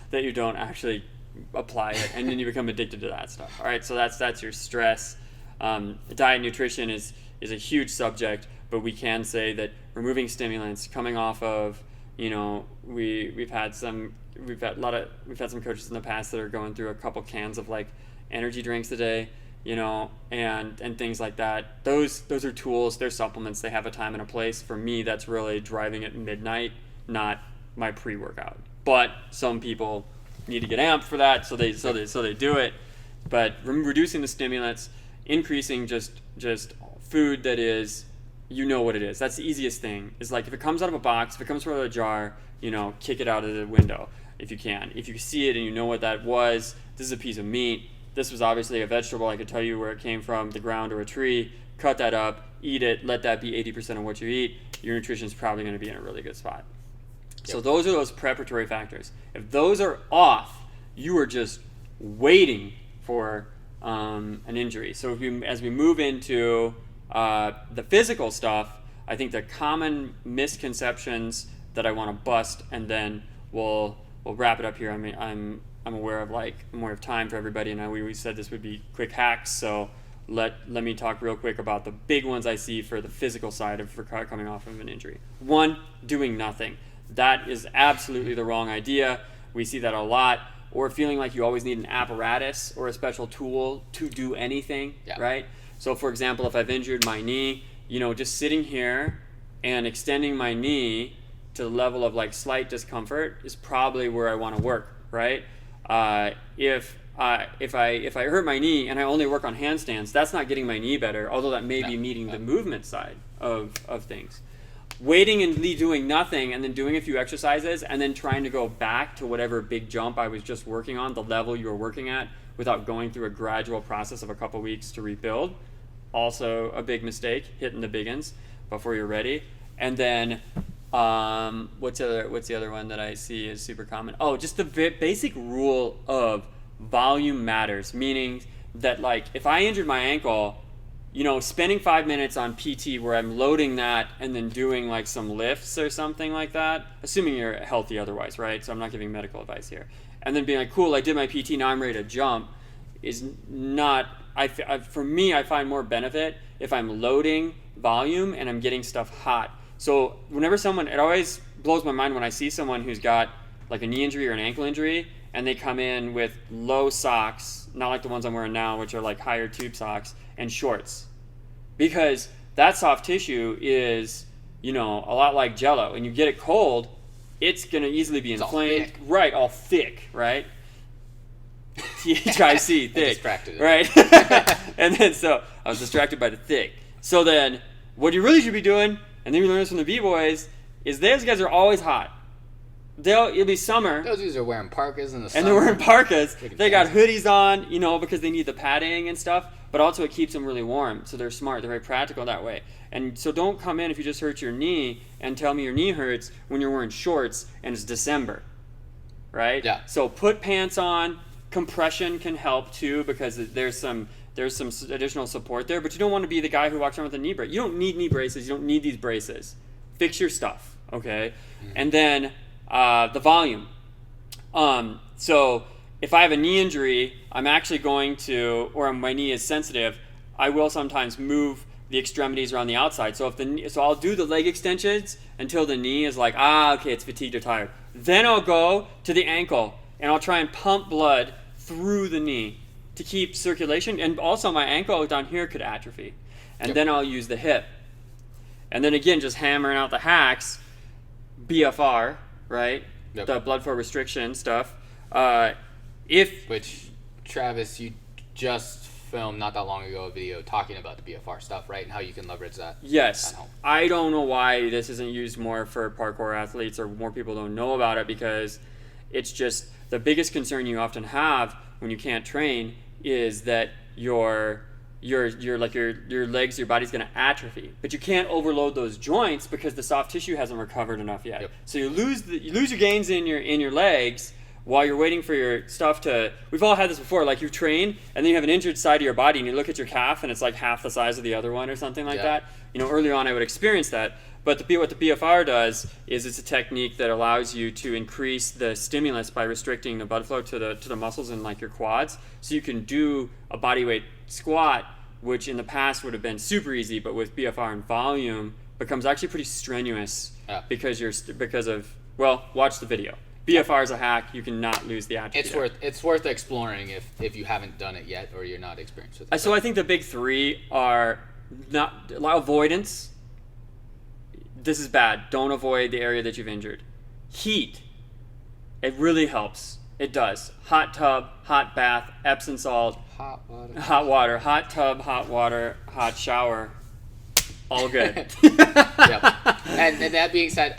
that you don't actually apply it, and then you become addicted to that stuff. All right, so that's your stress. Diet and nutrition is a huge subject, but we can say that removing stimulants, coming off of, we've had some coaches in the past that are going through a couple cans of like energy drinks a day, and things like that. Those are tools, they're supplements, they have a time and a place. For me, that's really driving at midnight, not my pre-workout. But some people need to get amped for that, so they do it. But reducing the stimulants, increasing just food that is, you know what it is. That's the easiest thing. Is like if it comes out of a box, if it comes from a jar, kick it out of the window if you can. If you see it and you know what that was, this is a piece of meat. This was obviously a vegetable. I could tell you where it came from, the ground or a tree. Cut that up, eat it, let that be 80% of what you eat. Your nutrition is probably going to be in a really good spot. Yep. So those are those preparatory factors. If those are off, you are just waiting for an injury. So as we move into the physical stuff, I think the common misconceptions that I want to bust, and then we'll wrap it up here. I mean, I'm aware of time for everybody, and we said this would be quick hacks. So let me talk real quick about the big ones I see for the physical side of coming off of an injury. One, doing nothing. That is absolutely the wrong idea. We see that a lot. Or feeling like you always need an apparatus or a special tool to do anything, right? So for example, if I've injured my knee, just sitting here and extending my knee to the level of like slight discomfort is probably where I want to work, right? If I hurt my knee and I only work on handstands, that's not getting my knee better, although that may be meeting the movement side of things. Waiting and doing nothing and then doing a few exercises and then trying to go back to whatever big jump I was just working on, the level you were working at, without going through a gradual process of a couple weeks to rebuild. Also a big mistake, hitting the big ones before you're ready. And then what's the other one that I see is super common? Oh, just the basic rule of volume matters, meaning that like if I injured my ankle, spending 5 minutes on PT where I'm loading that and then doing like some lifts or something like that, assuming you're healthy otherwise, right? So I'm not giving medical advice here. And then being like, cool, I did my PT, now I'm ready to jump, is not, for me, I find more benefit if I'm loading volume and I'm getting stuff hot. So whenever it always blows my mind when I see someone who's got like a knee injury or an ankle injury and they come in with low socks, not like the ones I'm wearing now, which are like higher tube socks, and shorts. Because that soft tissue is, a lot like Jell-O. And you get it cold, it's going to easily be inflamed. Right, all thick, right? THIC, thick. Distracted. Right? And then so I was distracted by the thick. So then what you really should be doing, and then we learn this from the B-boys, is those guys are always hot. It'll be summer. Those dudes are wearing parkas in the summer. And they're wearing parkas. They got hoodies on, because they need the padding and stuff. But also it keeps them really warm. So they're smart. They're very practical that way. And so don't come in if you just hurt your knee and tell me your knee hurts when you're wearing shorts and it's December. Right? Yeah. So put pants on. Compression can help too because there's some additional support there. But you don't want to be the guy who walks around with a knee brace. You don't need knee braces. You don't need these braces. Fix your stuff. Okay? Mm-hmm. And then the volume. So if I have a knee injury, I'm actually going to, or my knee is sensitive, I will sometimes move the extremities around the outside. So I'll do the leg extensions until the knee is like, okay, it's fatigued or tired. Then I'll go to the ankle and I'll try and pump blood through the knee to keep circulation. And also my ankle down here could atrophy. And then I'll use the hip. And then again, just hammering out the hacks, BFR, right? Yep. The blood flow restriction stuff. Which, Travis, you just filmed not that long ago a video talking about the BFR stuff, right? And how you can leverage that. Yes. At home. I don't know why this isn't used more for parkour athletes or more people don't know about it, because it's just the biggest concern you often have when you can't train is that your legs, your body's going to atrophy, but you can't overload those joints because the soft tissue hasn't recovered enough yet. Yep. So you lose your gains in your legs while you're waiting for your stuff to. We've all had this before. Like you train and then you have an injured side of your body and you look at your calf and it's like half the size of the other one or something like that. Early on I would experience that. But what the BFR does is it's a technique that allows you to increase the stimulus by restricting the blood flow to the muscles in like your quads. So you can do a bodyweight squat, which in the past would have been super easy, but with BFR and volume becomes actually pretty strenuous because watch the video. BFR is a hack. You cannot lose the atrophy. It's worth exploring if you haven't done it yet or you're not experienced with it. So I think the big three are avoidance. This is bad. Don't avoid the area that you've injured. Heat. It really helps. It does. Hot tub, hot bath, Epsom salt, Hot water. hot water, hot tub, hot water, hot shower. All good. Yep. And that being said,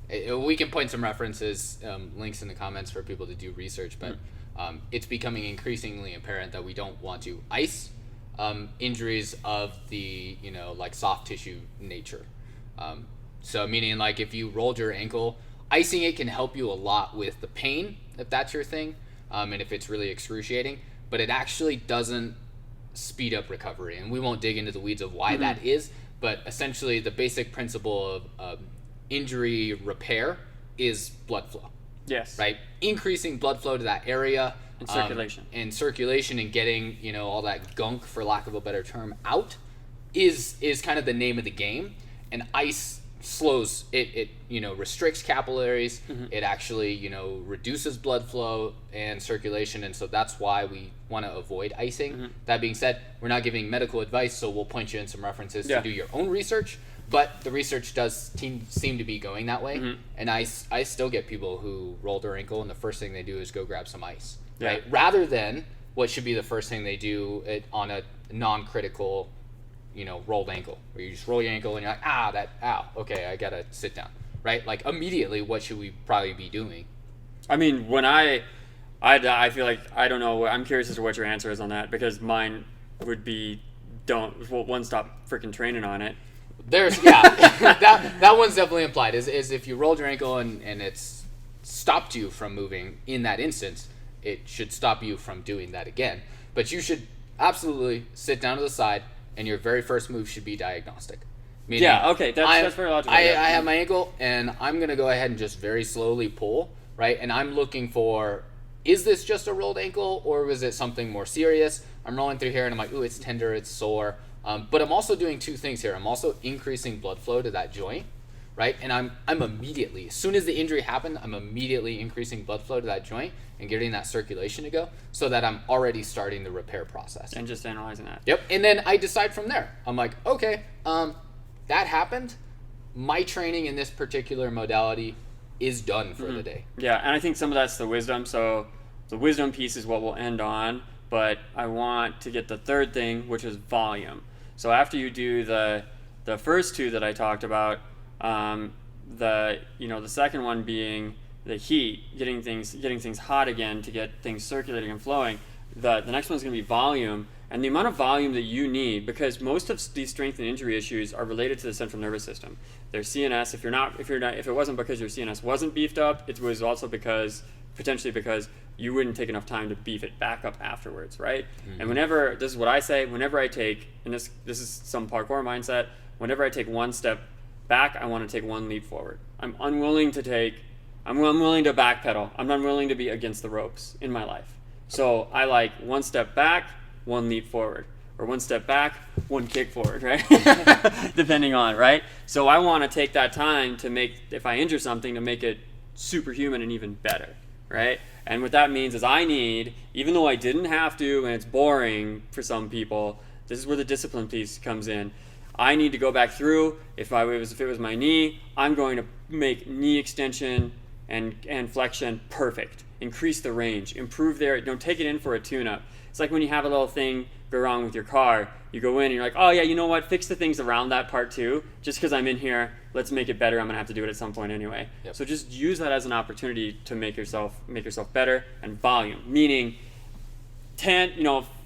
we can point some references, links in the comments for people to do research, but it's becoming increasingly apparent that we don't want to ice injuries of the, like soft tissue nature. So meaning like if you rolled your ankle, icing it can help you a lot with the pain, if that's your thing, and if it's really excruciating, but it actually doesn't speed up recovery. And we won't dig into the weeds of why that is, but essentially the basic principle of injury repair is blood flow. Yes. Right? Increasing blood flow to that area. And circulation. And circulation and getting, all that gunk, for lack of a better term, out is kind of the name of the game. And ice slows it, restricts capillaries. It actually, reduces blood flow and circulation. And so that's why we want to avoid icing. That being said, we're not giving medical advice, so we'll point you in some references to do your own research. But the research does seem to be going that way. And I still get people who roll their ankle and the first thing they do is go grab some ice. Right? Rather than what should be the first thing they do on a non-critical, rolled ankle, where you just roll your ankle and you're like, okay, I gotta sit down, right? Like immediately, what should we probably be doing? I mean, when I feel like, I don't know, I'm curious as to what your answer is on that, because mine would be stop freaking training on it. There's that one's definitely implied is if you rolled your ankle and it's stopped you from moving in that instance, it should stop you from doing that again. But you should absolutely sit down to the side, and your very first move should be diagnostic. Meaning, that's very logical. I have my ankle, and I'm going to go ahead and just very slowly pull, right? And I'm looking for, is this just a rolled ankle, or was it something more serious? I'm rolling through here, and I'm like, ooh, it's tender, it's sore. But I'm also doing two things here. I'm also increasing blood flow to that joint, right? And I'm immediately, as soon as the injury happened, I'm immediately increasing blood flow to that joint and getting that circulation to go, so that I'm already starting the repair process. And just analyzing that. Yep. And then I decide from there. I'm like, okay, that happened. My training in this particular modality is done for the day. Yeah, and I think some of that's the wisdom. So the wisdom piece is what we'll end on, but I want to get the third thing, which is volume. So after you do the first two that I talked about, the second one being the heat, getting things hot again to get things circulating and flowing. The next one's going to be volume, and the amount of volume that you need, because most of these strength and injury issues are related to the central nervous system. Their CNS. If it wasn't because your CNS wasn't beefed up, it was also potentially because you wouldn't take enough time to beef it back up afterwards, right? And this is what I say, whenever I take, and this is some parkour mindset, whenever I take one step back, I want to take one leap forward. I'm unwilling to backpedal. I'm not willing to be against the ropes in my life. So I like one step back, one leap forward, or one step back, one kick forward, right? Depending on, right? So I want to take that time to make, if I injure something, to make it superhuman and even better, right? And what that means is I need, even though I didn't have to, and it's boring for some people, this is where the discipline piece comes in. I need to go back through. If it was my knee, I'm going to make knee extension and flexion perfect. Increase the range. Improve there. Don't take it in for a tune-up. It's like when you have a little thing go wrong with your car. You go in and you're like, oh yeah, you know what? Fix the things around that part too. Just because I'm in here, let's make it better. I'm gonna have to do it at some point anyway. Yep. So just use that as an opportunity to make yourself better. And volume, meaning 10,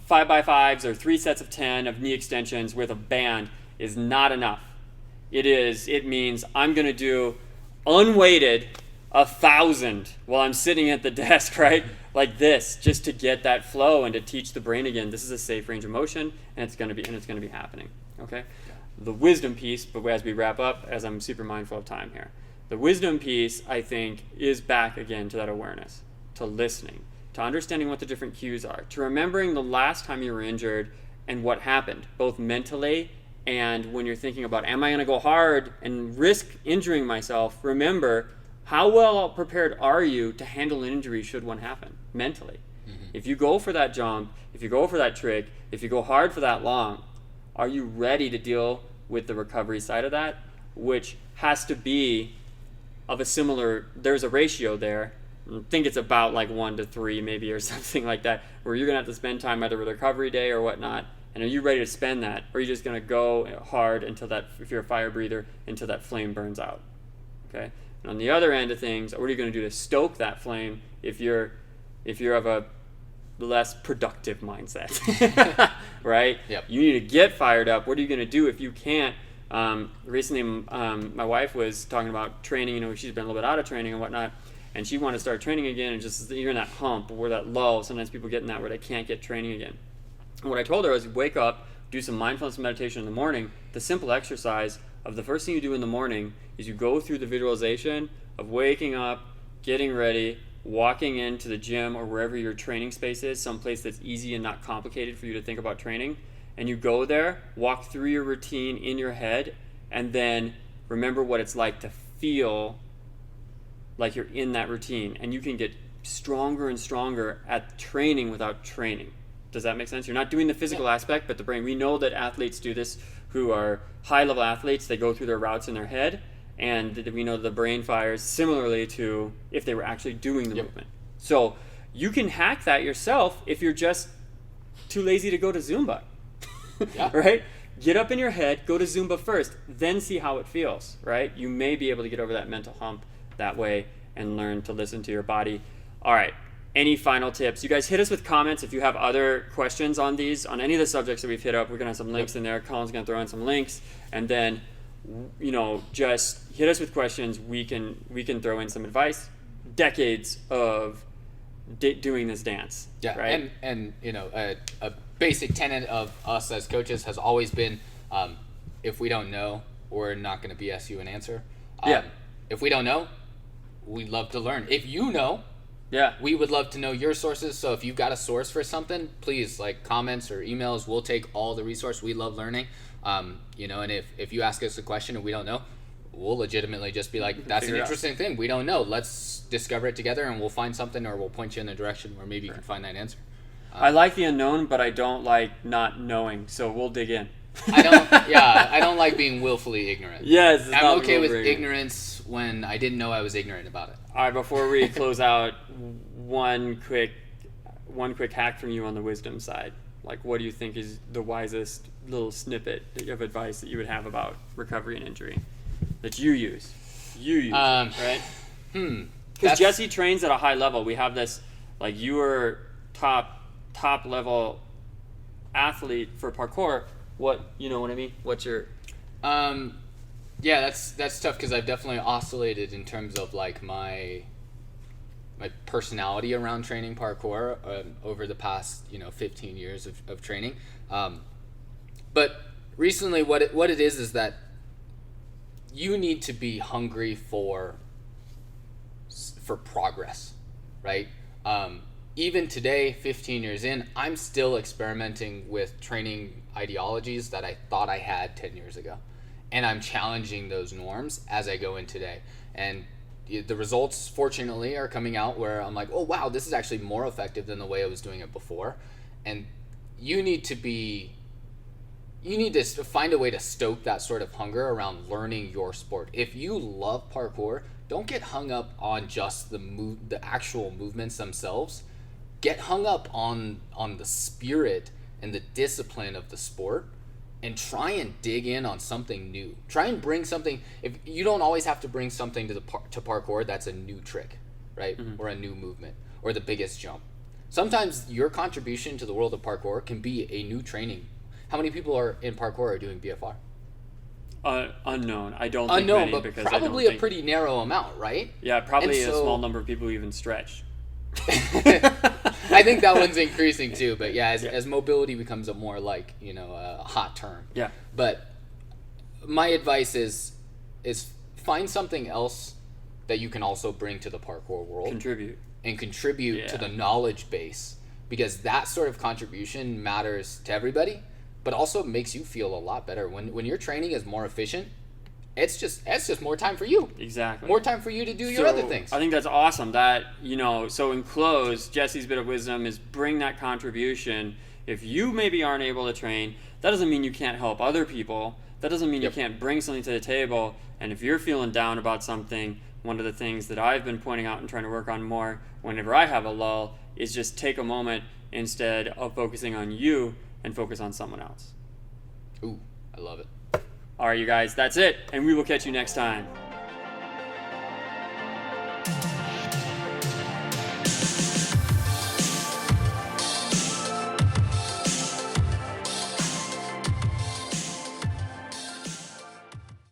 5x5s or 3 sets of 10 of knee extensions with a band is not enough. It means I'm gonna do unweighted 1,000 while I'm sitting at the desk, right? Like this, just to get that flow and to teach the brain again, this is a safe range of motion, and it's gonna be happening. Okay? The wisdom piece, but as we wrap up, as I'm super mindful of time here, the wisdom piece, I think, is back again to that awareness, to listening, to understanding what the different cues are, to remembering the last time you were injured and what happened, both mentally and when you're thinking about, am I gonna go hard and risk injuring myself? Remember, how well prepared are you to handle an injury should one happen mentally? If you go for that jump, if you go for that trick, if you go hard for that long, are you ready to deal with the recovery side of that? Which has to be of a similar, there's a ratio there. I think it's about like 1 to 3 maybe or something like that, where you're going to have to spend time either with a recovery day or whatnot. And are you ready to spend that? Or are you just going to go hard until that, if you're a fire breather, until that flame burns out? Okay. And on the other end of things, what are you going to do to stoke that flame if you're of a less productive mindset, right? Yep. You need to get fired up. What are you going to do if you can't? Recently, my wife was talking about training. She's been a little bit out of training and whatnot, and she wanted to start training again. And just you're in that hump or that lull. Sometimes people get in that where they can't get training again. And what I told her was, wake up, do some mindfulness meditation in the morning. The simple exercise of the first thing you do in the morning is you go through the visualization of waking up, getting ready, walking into the gym or wherever your training space is, someplace that's easy and not complicated for you to think about training. And you go there, walk through your routine in your head, and then remember what it's like to feel like you're in that routine. And you can get stronger and stronger at training without training. Does that make sense? You're not doing the physical aspect, but the brain. We know that athletes do this who are high-level athletes. They go through their routes in their head, and we know the brain fires similarly to if they were actually doing the movement. So you can hack that yourself if you're just too lazy to go to Zumba. Right? Get up in your head, go to Zumba first, then see how it feels, right? You may be able to get over that mental hump that way and learn to listen to your body. All right. Any final tips? You guys hit us with comments if you have other questions on these, on any of the subjects that we've hit up. We're going to have some links in there. Colin's going to throw in some links. And then, just hit us with questions. We can throw in some advice. Decades of doing this dance. Yeah, right? And a basic tenet of us as coaches has always been, if we don't know, we're not going to BS you an answer. If we don't know, we'd love to learn. If you know, we would love to know your sources. So if you've got a source for something, please, comments or emails. We'll take all the resource. We love learning. And if you ask us a question and we don't know, we'll legitimately just be like, that's an interesting thing. We don't know. Let's discover it together, and we'll find something, or we'll point you in a direction where maybe you can find that answer. I like the unknown, but I don't like not knowing. So we'll dig in. I don't like being willfully ignorant. Yes, I'm okay with ignorance when I didn't know I was ignorant about it. All right, before we close out, one quick hack from you on the wisdom side. What do you think is the wisest little snippet of advice that you would have about recovery and injury that you use? Right? Because Jesse trains at a high level. We have this, you are top level athlete for parkour. What I mean? What's your that's tough, because I've definitely oscillated in terms of my personality around training parkour over the past 15 years of training. But recently, what it is that you need to be hungry for progress, right? Even today, 15 years in, I'm still experimenting with training ideologies that I thought I had 10 years ago. And I'm challenging those norms as I go in today. And the results, fortunately, are coming out where I'm like, oh, wow, this is actually more effective than the way I was doing it before. And you need to find a way to stoke that sort of hunger around learning your sport. If you love parkour, don't get hung up on just the actual movements themselves. Get hung up on the spirit and the discipline of the sport, and try and dig in on something new. Try and bring something. If you don't always have to bring something to parkour that's a new trick, right? Mm-hmm. Or a new movement, or the biggest jump. Sometimes your contribution to the world of parkour can be a new training. How many people are in parkour are doing BFR? Unknown. I don't think many, but because probably a pretty narrow amount, right? Yeah, probably a small number of people who even stretch. I think that one's increasing too, but as mobility becomes a more a hot term. Yeah. But my advice is find something else that you can also bring to the parkour world. Contribute to the knowledge base, because that sort of contribution matters to everybody, but also makes you feel a lot better. When your training is more efficient, it's just more time for you. Exactly. More time for you to do your other things. I think that's awesome. That, so in close, Jesse's bit of wisdom is bring that contribution. If you maybe aren't able to train, that doesn't mean you can't help other people. That doesn't mean you can't bring something to the table. And if you're feeling down about something, one of the things that I've been pointing out and trying to work on more whenever I have a lull is just take a moment instead of focusing on you and focus on someone else. Ooh, I love it. All right, you guys, that's it, and we will catch you next time.